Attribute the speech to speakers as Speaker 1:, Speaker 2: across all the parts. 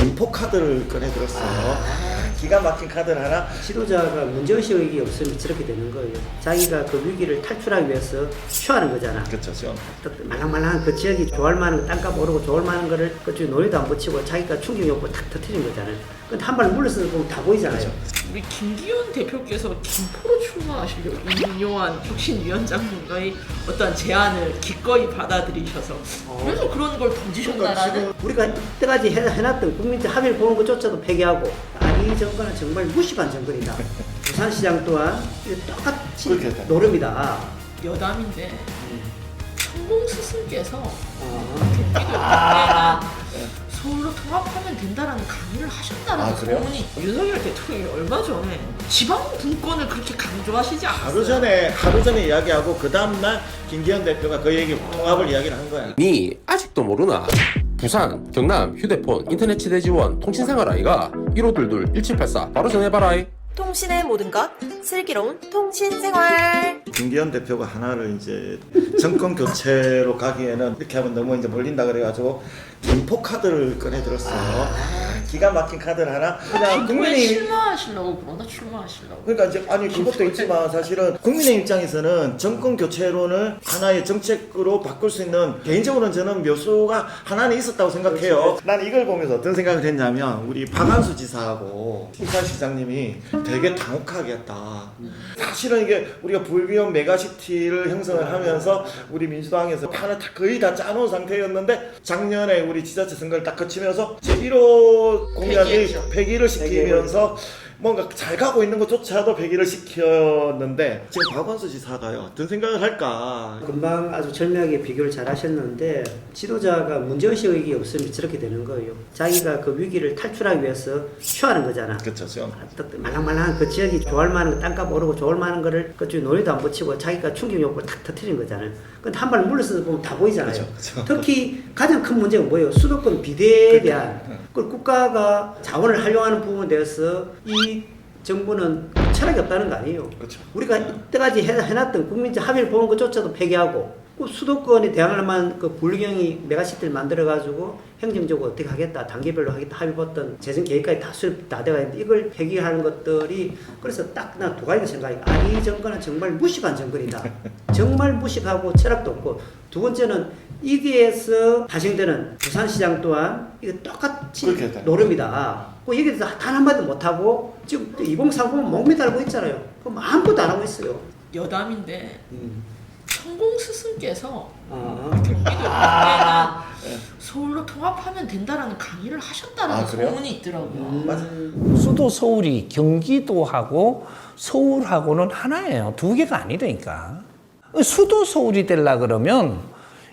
Speaker 1: 김포 카드를 꺼내 들었어요. 기가 막힌 카드를 하나.
Speaker 2: 지도자가 문제의식이 없으면 저렇게 되는 거예요. 자기가 그 위기를 탈출하기 위해서 쇼하는 거잖아.
Speaker 1: 그렇죠.
Speaker 2: 말랑말랑한 그 지역이 좋아할 만한 땅값 오르고 좋아할 만한 거를 그쪽에 논의도 안 붙이고 자기가 충격욕구 탁 터뜨린 거잖아요. 근데 한 발 물러서 보면 다 보이잖아요.
Speaker 1: 그렇죠.
Speaker 3: 우리 김기현 대표께서 김포로 출마하시려고 임요한 혁신위원장님의 어떤 제안을 기꺼이 받아들이셔서 그래서 그런 걸 던지셨다라는.
Speaker 2: 우리가 이때까지 해놨던 국민들 합의를 보는 것조차도 폐기하고 이 정권은 정말 무식한 정권이다. 부산시장 또한 똑같이 노름이다.
Speaker 3: 여담인데 천공 스승께서 경기도 역대랑 서울로 통합하면 된다라는 강의를 하셨다라는 소문이. 윤석열 대통령이 얼마 전에 지방 분권을 그렇게 강조하시지 않았어요?
Speaker 1: 하루 전에 이야기하고 그 다음날 김기현 대표가 그 얘기 통합을 이야기를 한 거야.
Speaker 4: 니 아직도 모르나? 부산, 경남, 휴대폰, 인터넷 치대 지원, 통신생활 아이가 1522-1784 바로 전해봐라.
Speaker 5: 통신의 모든 것 슬기로운 통신생활.
Speaker 1: 김기현 대표가 하나를 이제 정권 교체로 가기에는 이렇게 하면 너무 이제 몰린다 그래가지고 김포 카드를 꺼내 들었어요. 기가 막힌 카드를 하나. 그냥
Speaker 3: 국민의힘 출마하시려고 그러나 출마하시려고.
Speaker 1: 그러니까 이제 아니 그것도 있지만 사실은 국민의 입장에서는 정권 교체론을 하나의 정책으로 바꿀 수 있는, 개인적으로는 저는 묘수가 하나는 있었다고 생각해요. 난 이걸 보면서 어떤 생각을 했냐면 우리 박한수 지사하고 부산시장님이 되게 당혹하게 했다. 사실은 이게 우리가 불비용 메가시티를 형성을 하면서 우리 민주당에서 판을 거의 다 짜놓은 상태였는데 작년에 우리 지자체 선거를 딱 거치면서 제1호 공약이 폐기를 시키면서 뭔가 잘 가고 있는 것조차도 폐기를 시켰는데 지금 박원순 지사가요 어떤 생각을 할까?
Speaker 2: 금방 아주 절묘하게 비교를 잘 하셨는데 지도자가 문제의식이 없으면 저렇게 되는 거예요. 자기가 그 위기를 탈출하기 위해서 쇼하는 거잖아.
Speaker 1: 그렇죠.
Speaker 2: 말랑말랑한 그 지역이 좋아할 만한 땅값 오르고 좋아할 만한 거를 그쪽에 논의도 안 붙이고 자기가 충격욕구를 탁 터뜨린 거잖아요. 근데 한 발 물러서 보면 다 보이잖아요.
Speaker 1: 그렇죠.
Speaker 2: 특히 가장 큰 문제가 뭐예요? 수도권 비대에 대한 그 국가가 자원을 활용하는 부분에 대해서 이 정부는 철학이 없다는 거 아니에요.
Speaker 1: 그렇죠.
Speaker 2: 우리가 이때까지 해놨던 국민적 합의를 보는 것조차도 폐기하고 그 수도권에 대항할 만한 그 불경이 메가시티를 만들어가지고 행정적으로 어떻게 하겠다, 단계별로 하겠다 합의 봤던 재정 계획까지 다 수립 다 돼가 있는데 이걸 폐기하는 것들이 그래서 딱 나 두 가지가 생각이. 이 정권은 정말 무식한 정권이다. 정말 무식하고 철학도 없고, 두 번째는 이기에서 발생되는 부산시장 또한 이거 똑같이 노름이다. 그 얘기에 대해서 단 한마디도 못하고 지금 2030은 목매 달고 있잖아요. 그럼 아무것도 안 하고 있어요.
Speaker 3: 여담인데 천공 스승께서
Speaker 2: 아.
Speaker 3: 경기도 역대랑 서울로 통합하면 된다라는 강의를 하셨다라는 소문이 있더라고요.
Speaker 1: 맞아.
Speaker 6: 수도 서울이 경기도하고 서울하고는 하나예요. 두 개가 아니라니까. 수도 서울이 되려 그러면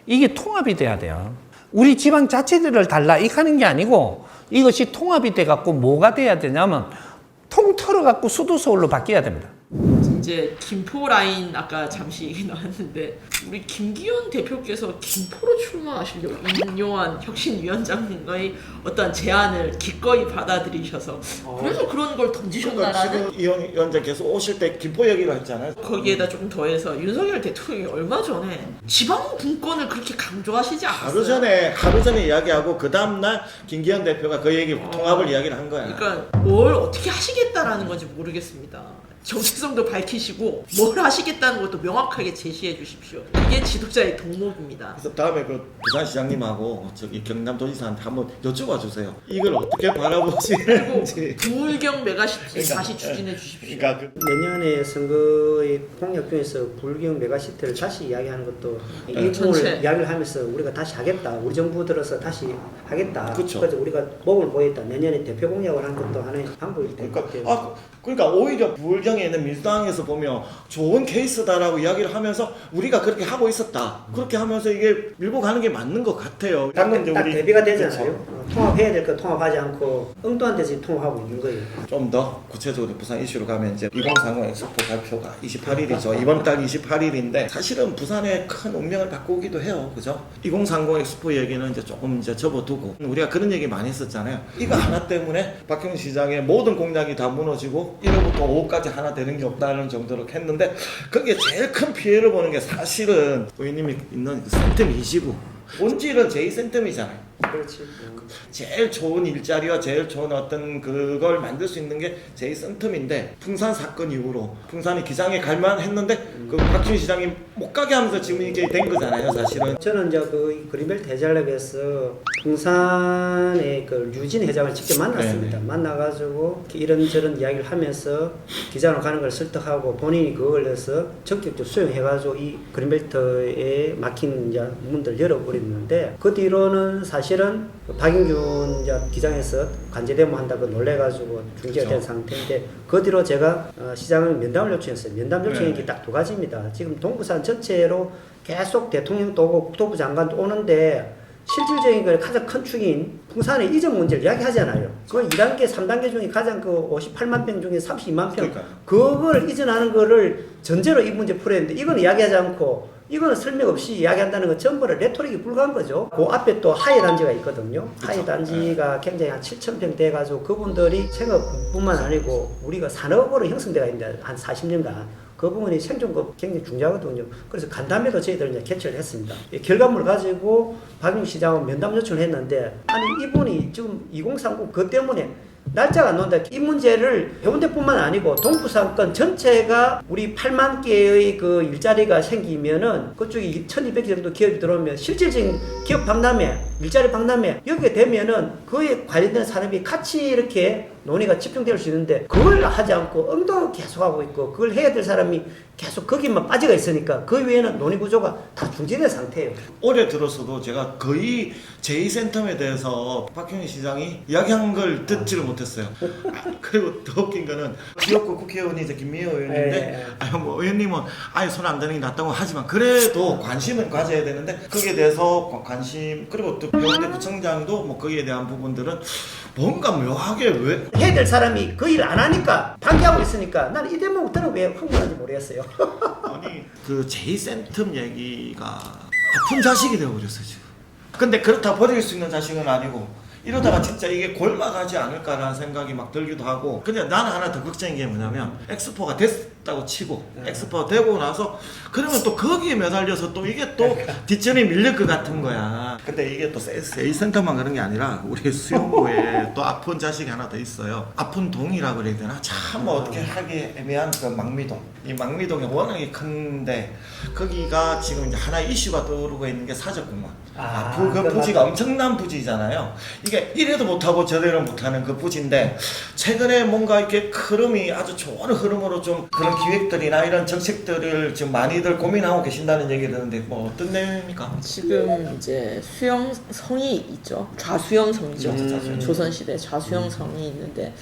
Speaker 6: 이게 통합이 돼야 돼요. 우리 지방 자치들을 달라 이렇게 하는 게 아니고 이것이 통합이 돼갖고 뭐가 돼야 되냐면 통틀어 갖고 수도 서울로 바뀌어야 됩니다.
Speaker 3: 이제 김포 라인 아까 잠시 얘기 나왔는데 우리 김기현 대표께서 김포로 출마하시려고 임요한 혁신위원장님의 어떤 제안을 기꺼이 받아들이셔서 그래서 그런 걸 던지셨다라는.
Speaker 1: 지금 이 위원장 계속 오실 때 김포 얘기를 했잖아요.
Speaker 3: 거기에다 조금 더해서 윤석열 대통령이 얼마 전에 지방 분권을 그렇게 강조하시지 않았어요?
Speaker 1: 하루 전에 이야기하고 그 다음날 김기현 대표가 그 얘기 통합을 이야기를 한 거야.
Speaker 3: 그러니까 뭘 어떻게 하시겠다라는 건지 모르겠습니다. 정체성도 밝히시고 뭘 하시겠다는 것도 명확하게 제시해 주십시오. 이게 지도자의 덕목입니다.
Speaker 1: 그래서 다음에 그 부산시장님하고 저기 경남도지사한테 한번 여쭤봐 주세요. 이걸 어떻게 바라보시는지.
Speaker 3: 부울경 메가시티 다시 추진해 주십시오.
Speaker 1: 그러니까
Speaker 2: 내년에 선거의 공약 중에서 불경 메가시티를 다시 이야기하는 것도 이
Speaker 3: 전체.
Speaker 2: 부분을 이야기를 하면서 우리가 다시 하겠다. 우리 정부 들어서 다시 하겠다.
Speaker 1: 그쵸.
Speaker 2: 그래서 우리가 몸을 보였다. 내년에 대표 공약을 하는 것도 하나의 방법일 것 같아요.
Speaker 1: 그러니까 오히려 부울경에 있는 민주당에서 보면 좋은 케이스다라고 이야기를 하면서 우리가 그렇게 하고 있었다. 그렇게 하면서 이게 밀고 가는 게 맞는 것 같아요.
Speaker 2: 딱 대비가 되잖아요.
Speaker 1: 그렇죠.
Speaker 2: 통합해야 될 거 통합하지 않고 엉뚱한 데서 통합하고 있는 거예요.
Speaker 1: 좀 더 구체적으로 부산 이슈로 가면 이제 2030 엑스포 발표가 28일이죠. 이번 달 28일인데 사실은 부산의 큰 운명을 바꾸기도 해요. 그죠? 2030 엑스포 얘기는 이제 조금 이제 접어두고 우리가 그런 얘기 많이 했었잖아요. 이거 하나 때문에 박형준 시장의 모든 공약이 다 무너지고 1호부터 5호까지 하나 되는 게 없다는 정도로 했는데 거기에 제일 큰 피해를 보는 게 사실은 의원님이 있는 그 센텀 29 본질은 제2센텀이잖아요.
Speaker 2: 그렇지.
Speaker 1: 제일 좋은 일자리와 제일 좋은 어떤 그걸 만들 수 있는 게 제2센텀인데 풍산 사건 이후로 풍산이 기장에 갈만 했는데 그 박준희 시장이 못 가게 하면서 지금 이게 된 거잖아요, 사실은.
Speaker 2: 저는 이제 그 그린벨트 대전략에서 풍산의 그 류진 회장을 직접 만났습니다.
Speaker 1: 네네.
Speaker 2: 만나가지고 이런저런 이야기를 하면서 기장으로 가는 걸 설득하고 본인이 그걸 해서 적극적으로 수용해가지고 이 그린벨트에 막힌 이제 문들을 열어버렸는데 그 뒤로는 사실은 박영준 이제 기장에서 관제대모 한다고 놀래가지고 중지가 된 상태인데 그 뒤로 제가 시장을 면담을 요청했어요. 면담 요청이
Speaker 1: 네.
Speaker 2: 딱 두 가지입니다. 지금 동부산 전체로 계속 대통령도 오고 국토부 장관도 오는데 실질적인 그 가장 큰 축인 풍산의 이전 문제를 이야기하잖아요. 그 2단계, 3단계 중에 가장 그 58만 평 중에 32만 평
Speaker 1: 그러니까요.
Speaker 2: 그걸 이전하는 거를 전제로 이 문제 풀어야 되는데 이건 이야기하지 않고 이거는 설명 없이 이야기한다는 건 전부 레토릭이 불과한 거죠. 그 앞에 또 하이 단지가 있거든요. 하이 단지가 굉장히 한 7,000평 돼가지고 그분들이 생업뿐만 아니고 우리가 산업으로 형성돼가 있는데 한 40년간 그 부분이 생존급 굉장히 중요하거든요. 그래서 간담회도 저희들 이제 개최를 했습니다. 이 결과물을 가지고 박영준 시장은 면담 요청을 했는데 아니 이분이 지금 2030 그 때문에 날짜가 안 나온다. 이 문제를 해운대뿐만 아니고 동부산권 전체가 우리 8만 개의 그 일자리가 생기면은 그쪽에 1200개 정도 기업이 들어오면 실질적인 기업 박람회, 일자리 박람회 여기에 되면은 그에 관련된 산업이 같이 이렇게 논의가 집중될 수 있는데 그걸 하지 않고 엉덩이 계속하고 있고 그걸 해야 될 사람이 계속 거기만 빠져가 있으니까 그 외에는 논의 구조가 다 중지된 상태예요.
Speaker 1: 올해 들어서도 제가 거의 제2센텀에 대해서 박형희 시장이 이야기한 걸 듣지를 못했어요. 그리고 더 웃긴 거는 지역구 국회의원이 이제 김미애 의원인데 아유 뭐 의원님은 아예 손 안 대는 게 낫다고 하지만 그래도 관심은 가져야 되는데 거기에 대해서 관심 그리고 또 해운대 구청장도 뭐 거기에 대한 부분들은 뭔가 묘하게 왜
Speaker 2: 해야 될 사람이 그 일 안 하니까 방기하고 있으니까 나는 이 대목부터는 왜 흥분하는지 모르겠어요.
Speaker 1: 아니 그 제2센텀 얘기가 아픈 자식이 되어버렸어요 지금. 근데 그렇다 버릴 수 있는 자식은 아니고 이러다가 진짜 이게 골마가지 않을까라는 생각이 막 들기도 하고. 근데 나는 하나 더 걱정인 게 뭐냐면 엑스포가 됐다고 치고 엑스포가 되고 나서 그러면 또 거기에 매달려서 또 이게 또 뒷전이 밀릴 것 같은 거야. 근데 이게 또 제2센터만 그런 게 아니라 우리 수영구에 또 아픈 자식이 하나 더 있어요. 아픈 동이라고 그래야 되나? 참 뭐 어떻게 하기 애매한 그 망미동. 이 망미동이 워낙에 큰데 거기가 지금 이제 하나의 이슈가 떠오르고 있는 게 사적공원. 그 부지가 엄청난 부지잖아요. 이게 이래도 못하고 저래도 못하는 그 부지인데 최근에 뭔가 이렇게 흐름이 아주 좋은 흐름으로 좀 그런 기획들이나 이런 정책들을 지금 많이들 고민하고 계신다는 얘기 듣는데 뭐 어떤 내용입니까?
Speaker 3: 지금 이제 수영성이 있죠. 좌수영성이죠. 조선시대 좌수영성이 있는데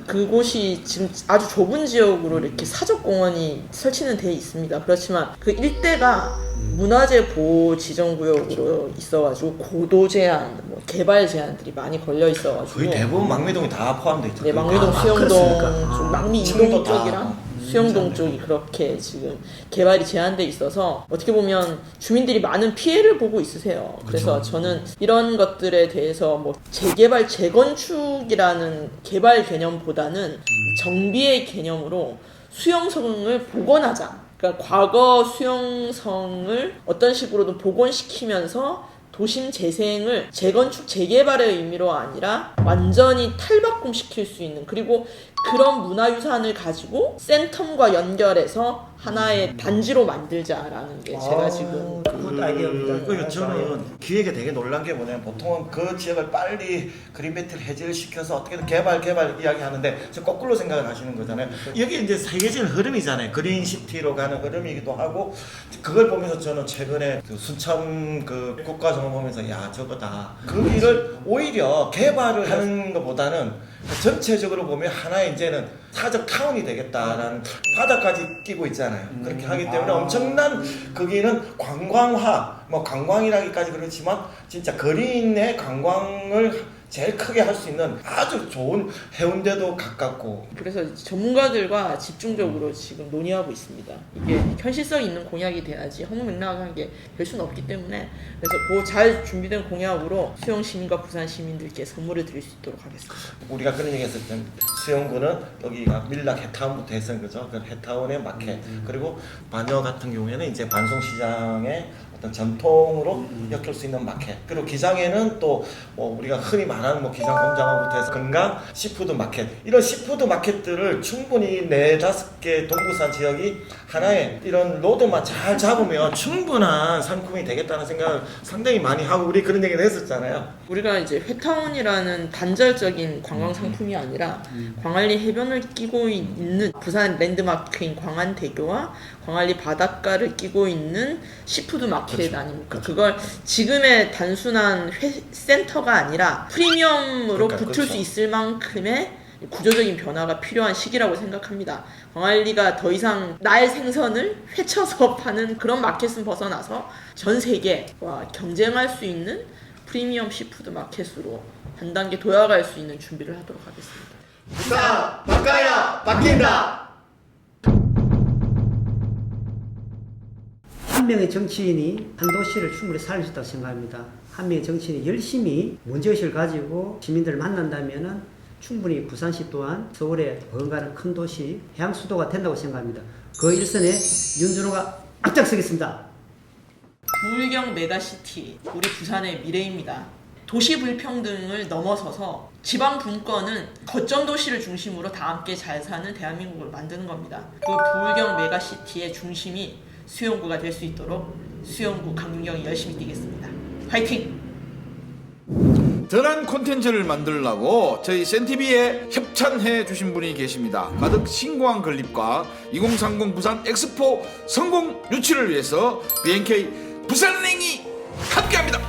Speaker 3: 그곳이 지금 아주 좁은 지역으로 이렇게 사적공원이 설치는 돼 있습니다. 그렇지만 그 일대가 문화재 보호 지정구역으로 있어가지고 고도 제한, 뭐 개발 제한들이 많이 걸려 있어가지고
Speaker 1: 거의 대부분 망미동이 다 포함되어 있죠.
Speaker 3: 네, 망미동, 수영동, 쪽, 망미
Speaker 1: 층도
Speaker 3: 이동
Speaker 1: 다.
Speaker 3: 쪽이랑 수영동 쪽이 그렇게 지금 개발이 제한돼 있어서 어떻게 보면 주민들이 많은 피해를 보고 있으세요. 그래서 저는 이런 것들에 대해서 뭐 재개발, 재건축이라는 개발 개념보다는 정비의 개념으로 수용성을 복원하자. 그러니까 과거 수용성을 어떤 식으로든 복원시키면서 도심 재생을 재건축, 재개발의 의미로 아니라 완전히 탈바꿈시킬 수 있는, 그리고 그런 문화유산을 가지고 센텀과 연결해서 하나의 단지로 만들자라는 게 제가 지금
Speaker 2: 굿 아이디어입니다.
Speaker 1: 저는 기획에 되게 놀란 게 뭐냐면 보통은 그 지역을 빨리 그린벨트를 해제를 시켜서 어떻게든 개발 이야기하는데 저 거꾸로 생각을 하시는 거잖아요. 여기 이제 세계적인 흐름이잖아요. 그린시티로 가는 흐름이기도 하고 그걸 보면서 저는 최근에 그 순천 그 국가정원 보면서 야 저거다. 거기를 오히려 개발을 하는 것보다는 전체적으로 보면 하나의 이제는 사적 타운이 되겠다라는 바다까지 끼고 있잖아요. 그렇게 하기 때문에 엄청난 거기는 관광화, 뭐 관광이라기까지 그렇지만 진짜 그린의 관광을 제일 크게 할 수 있는 아주 좋은 해운대도 가깝고.
Speaker 3: 그래서 전문가들과 집중적으로 지금 논의하고 있습니다. 이게 현실성 있는 공약이 돼야지 허무맹랑한 게 될 수는 없기 때문에 그래서 그 잘 준비된 공약으로 수영 시민과 부산 시민들께 선물을 드릴 수 있도록 하겠습니다.
Speaker 1: 우리가 그런 얘기 했을 때 수영구는 여기가 밀락 해타운부터 해서 그죠? 그 해타운의 마켓 그리고 반여 같은 경우에는 이제 반송시장의 어떤 전통으로 엮일 수 있는 마켓. 그리고 기장에는 또 뭐 우리가 흔히 말하는 뭐 기장 공장부터 해서 건강 시푸드 마켓, 이런 시푸드 마켓들을 충분히 4-5개 동부산 지역이 하나의 이런 로드만 잘 잡으면 충분한 상품이 되겠다는 생각을 상당히 많이 하고, 우리 그런 얘기를 했었잖아요.
Speaker 3: 우리가 이제 회타운이라는 단절적인 관광 상품이 아니라 광안리 해변을 끼고 있는 부산 랜드마크인 광안대교와 광안리 바닷가를 끼고 있는 시푸드 마켓
Speaker 1: 그렇죠.
Speaker 3: 아닙니까? 그걸 지금의 단순한 센터가 아니라 프리미엄으로
Speaker 1: 그러니까,
Speaker 3: 붙을
Speaker 1: 그렇죠.
Speaker 3: 수 있을 만큼의 구조적인 변화가 필요한 시기라고 생각합니다. 광안리가 더 이상 날 생선을 회쳐서 파는 그런 마켓은 벗어나서 전 세계와 경쟁할 수 있는 프리미엄 시푸드 마켓으로 한 단계 도약할 수 있는 준비를 하도록 하겠습니다.
Speaker 1: 부산 바꿔야 바뀐다.
Speaker 2: 한 명의 정치인이 한 도시를 충분히 살릴 수 있다고 생각합니다. 한 명의 정치인이 열심히 문제의식을 가지고 시민들을 만난다면은 충분히 부산시 또한 서울의 어긋가는 큰 도시, 해양 수도가 된다고 생각합니다. 그 일선에 윤준호가 앞장서겠습니다.
Speaker 3: 부울경 메가시티, 우리 부산의 미래입니다. 도시 불평등을 넘어서서 지방 분권은 거점 도시를 중심으로 다 함께 잘 사는 대한민국을 만드는 겁니다. 그 부울경 메가시티의 중심이 수영구가 될 수 있도록 수영구 강윤경이 열심히 뛰겠습니다. 화이팅!
Speaker 7: 더 나은 콘텐츠를 만들려고 저희 센TV에 협찬해 주신 분이 계십니다. 가득 신고한 건립과 2030 부산 엑스포 성공 유치를 위해서 BNK 부산은행이 함께합니다.